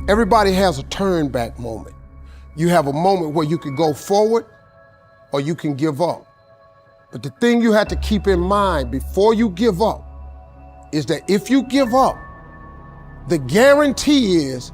Everybody has a turn back moment. You have a moment where you can go forward or you can give up. But the thing you have to keep in mind before you give up is that if you give up, the guarantee is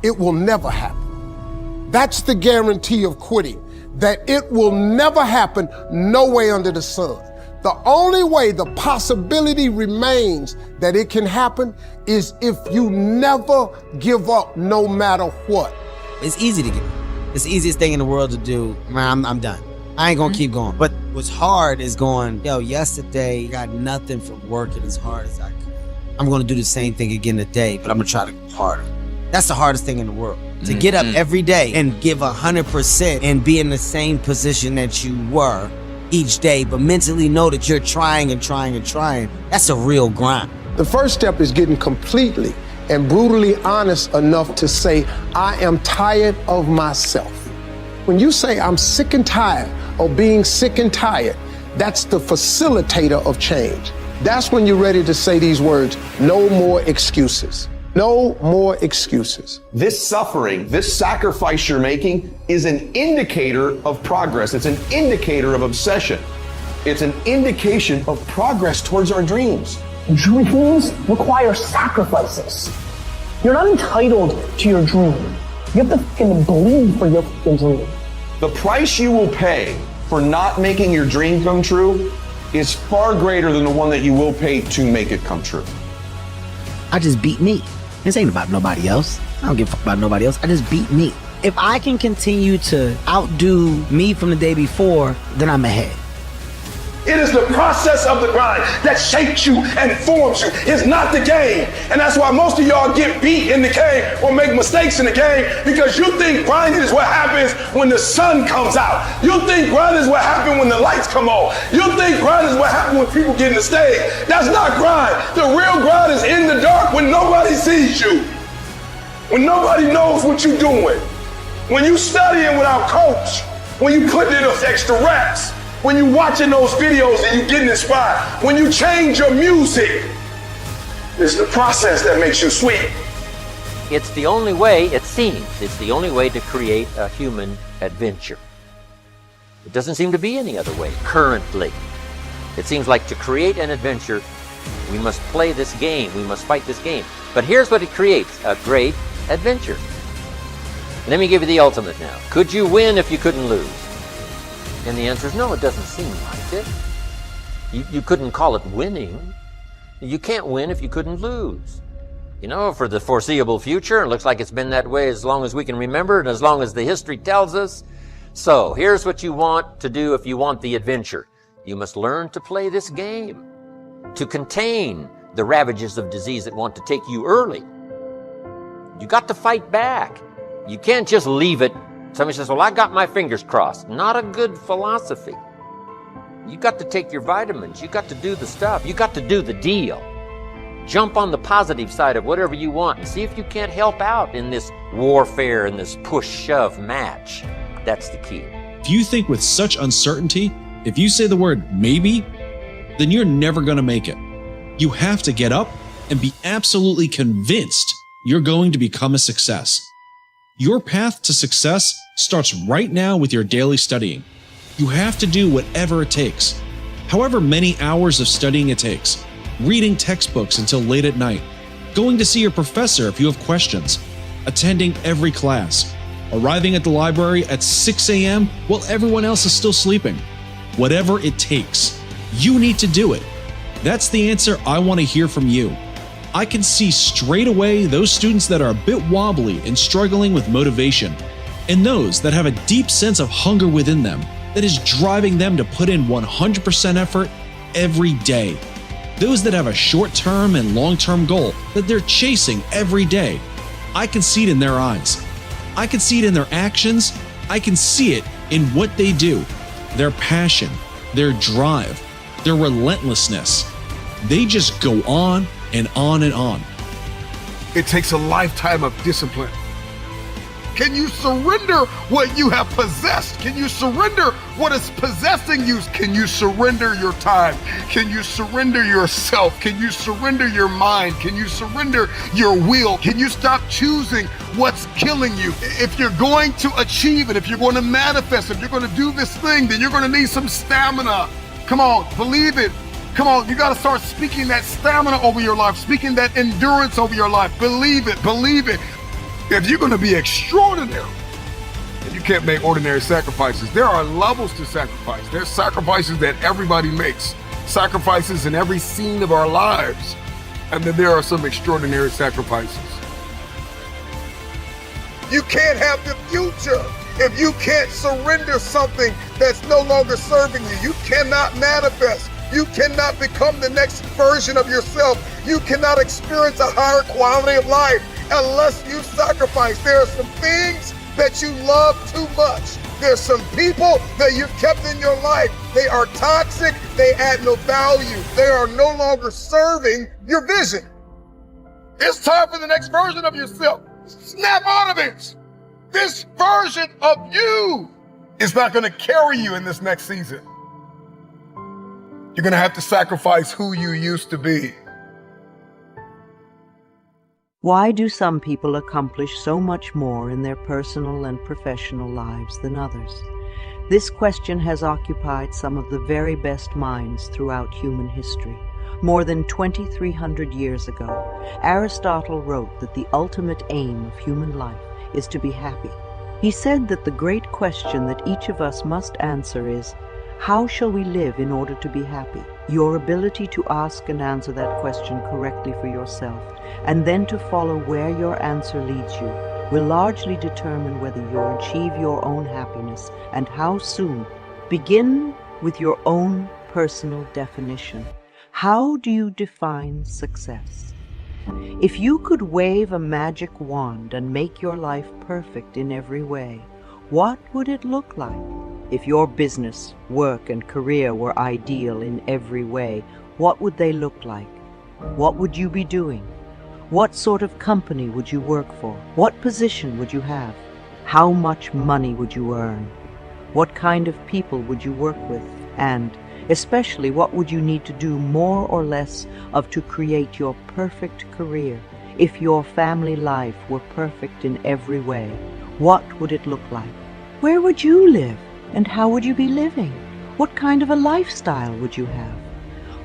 it will never happen. That's the guarantee of quitting, that it will never happen, no way under the sun. The only way the possibility remains that it can happen is if you never give up, no matter what. It's easy to give up. It's the easiest thing in the world to do. Man, I'm done. I ain't gonna keep going. But what's hard is going, yo, yesterday I got nothing from working as hard as I could. I'm gonna do the same thing again today, but I'm gonna try to go harder. That's the hardest thing in the world. To get up every day and give 100% and be in the same position that you were each day, but mentally know that you're trying and trying and trying. That's a real grind. The first step is getting completely and brutally honest enough to say, I am tired of myself. When you say I'm sick and tired of being sick and tired, that's the facilitator of change. That's when you're ready to say these words, no more excuses. No more excuses. This suffering, this sacrifice you're making is an indicator of progress. It's an indicator of obsession. It's an indication of progress towards our dreams. Dreams require sacrifices. You're not entitled to your dream. You have to fucking bleed for your fucking dream. The price you will pay for not making your dream come true is far greater than the one that you will pay to make it come true. I just beat me. This ain't about nobody else. I don't give a fuck about nobody else. I just beat me. If I can continue to outdo me from the day before, then I'm ahead. It is the process of the grind that shapes you and forms you. It's not the game. And that's why most of y'all get beat in the game or make mistakes in the game, because you think grinding is what happens when the sun comes out. You think grinding is what happens when the lights come on. You think grinding is what happens when people get in the stage. That's not grind. The real grind is in the dark when nobody sees you. When nobody knows what you're doing. When you studying without coach. When you putting in those extra reps. When you watching those videos and you getting inspired, when you change your music, it's the process that makes you sweet. It's the only way, it seems, it's the only way to create a human adventure. It doesn't seem to be any other way, currently. It seems like to create an adventure, we must play this game, we must fight this game. But here's what it creates, a great adventure. Let me give you the ultimate now. Could you win if you couldn't lose? And the answer is no, it doesn't seem like it. You couldn't call it winning. You can't win if you couldn't lose. You know, for the foreseeable future, it looks like it's been that way as long as we can remember and as long as the history tells us. So here's what you want to do if you want the adventure. You must learn to play this game, to contain the ravages of disease that want to take you early. You got to fight back. You can't just leave it. Somebody says, well, I got my fingers crossed. Not a good philosophy. You got to take your vitamins. You got to do the stuff. You got to do the deal. Jump on the positive side of whatever you want and see if you can't help out in this warfare, in this push-shove match. That's the key. If you think with such uncertainty, if you say the word maybe, then you're never going to make it. You have to get up and be absolutely convinced you're going to become a success. Your path to success starts right now with your daily studying. You have to do whatever it takes. However many hours of studying it takes, reading textbooks until late at night, going to see your professor if you have questions, attending every class, arriving at the library at 6 a.m. while everyone else is still sleeping. Whatever it takes, you need to do it. That's the answer I want to hear from you. I can see straight away those students that are a bit wobbly and struggling with motivation, and those that have a deep sense of hunger within them that is driving them to put in 100% effort every day. Those that have a short-term and long-term goal that they're chasing every day. I can see it in their eyes. I can see it in their actions. I can see it in what they do. Their passion, their drive, their relentlessness. They just go on and on and on. It takes a lifetime of discipline. Can you surrender what you have possessed? Can you surrender What is possessing you? Can you surrender your time? Can you surrender yourself? Can you surrender your mind? Can you surrender your will? Can you stop choosing what's killing you? If you're going to achieve it, if you're going to manifest, if you're going to do this thing, then you're going to need some stamina. Come on, believe it. Come on, you got to start speaking that stamina over your life, speaking that endurance over your life. Believe it, believe it. If you're going to be extraordinary, then you can't make ordinary sacrifices. There are levels to sacrifice. There's sacrifices that everybody makes, sacrifices in every scene of our lives. And then there are some extraordinary sacrifices. You can't have the future if you can't surrender something that's no longer serving you. You cannot manifest. You cannot become the next version of yourself. You cannot experience a higher quality of life unless you sacrifice. There are some things that you love too much. There's some people that you've kept in your life. They are toxic. They add no value. They are no longer serving your vision. It's time for the next version of yourself. Snap out of it. This version of you is not going to carry you in this next season. You're going to have to sacrifice who you used to be. Why do some people accomplish so much more in their personal and professional lives than others? This question has occupied some of the very best minds throughout human history. More than 2,300 years ago, Aristotle wrote that the ultimate aim of human life is to be happy. He said that the great question that each of us must answer is, how shall we live in order to be happy? Your ability to ask and answer that question correctly for yourself, and then to follow where your answer leads you, will largely determine whether you'll achieve your own happiness and how soon. Begin with your own personal definition. How do you define success? If you could wave a magic wand and make your life perfect in every way, what would it look like? If your business, work, and career were ideal in every way, what would they look like? What would you be doing? What sort of company would you work for? What position would you have? How much money would you earn? What kind of people would you work with? And especially, what would you need to do more or less of to create your perfect career? If your family life were perfect in every way, what would it look like? Where would you live? And how would you be living? What kind of a lifestyle would you have?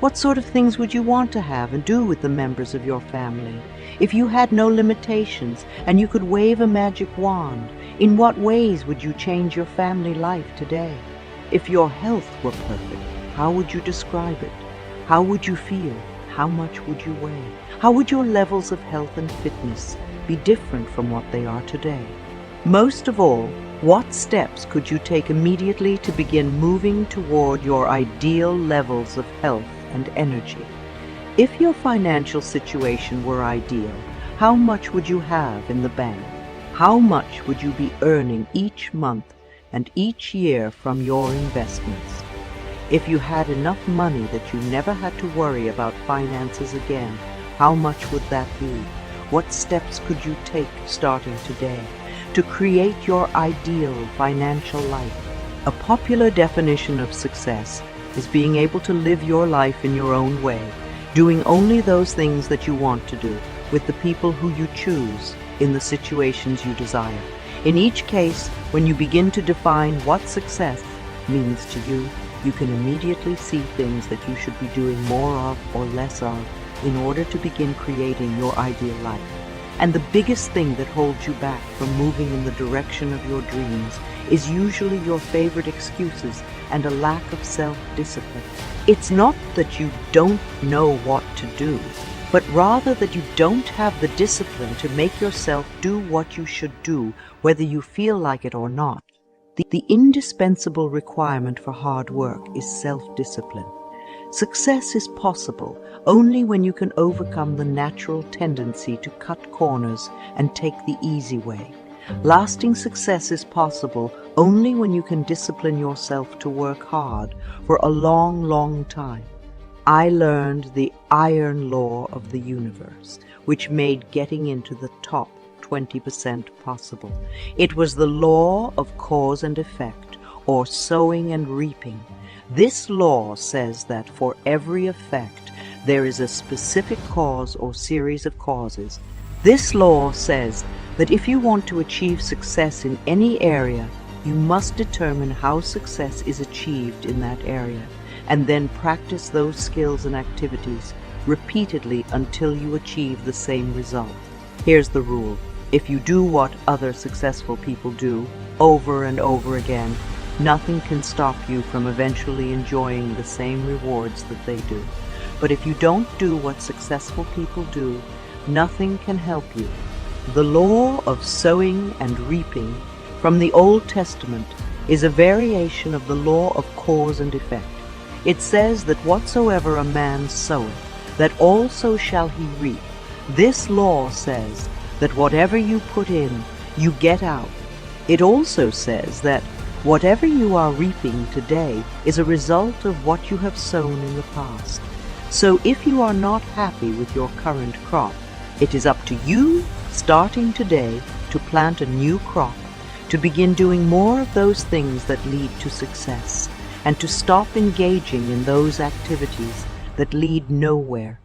What sort of things would you want to have and do with the members of your family? If you had no limitations and you could wave a magic wand, in what ways would you change your family life today? If your health were perfect, how would you describe it? How would you feel? How much would you weigh? How would your levels of health and fitness be different from what they are today? Most of all, what steps could you take immediately to begin moving toward your ideal levels of health and energy? If your financial situation were ideal, how much would you have in the bank? How much would you be earning each month and each year from your investments? If you had enough money that you never had to worry about finances again, how much would that be? What steps could you take starting today to create your ideal financial life? A popular definition of success is being able to live your life in your own way, doing only those things that you want to do, with the people who you choose, in the situations you desire. In each case, when you begin to define what success means to you, you can immediately see things that you should be doing more of or less of in order to begin creating your ideal life. And the biggest thing that holds you back from moving in the direction of your dreams is usually your favorite excuses and a lack of self-discipline. It's not that you don't know what to do, but rather that you don't have the discipline to make yourself do what you should do, whether you feel like it or not. The indispensable requirement for hard work is self-discipline. Success is possible only when you can overcome the natural tendency to cut corners and take the easy way. Lasting success is possible only when you can discipline yourself to work hard for a long, long time. I learned the iron law of the universe, which made getting into the top 20% possible. It was the law of cause and effect, or sowing and reaping. This law says that for every effect, there is a specific cause or series of causes. This law says that if you want to achieve success in any area, you must determine how success is achieved in that area, and then practice those skills and activities repeatedly until you achieve the same result. Here's the rule. If you do what other successful people do over and over again, nothing can stop you from eventually enjoying the same rewards that they do. But if you don't do what successful people do, nothing can help you. The law of sowing and reaping from the Old Testament is a variation of the law of cause and effect. It says that whatsoever a man soweth, that also shall he reap. This law says that whatever you put in, you get out. It also says that whatever you are reaping today is a result of what you have sown in the past. So if you are not happy with your current crop, it is up to you, starting today, to plant a new crop, to begin doing more of those things that lead to success, and to stop engaging in those activities that lead nowhere.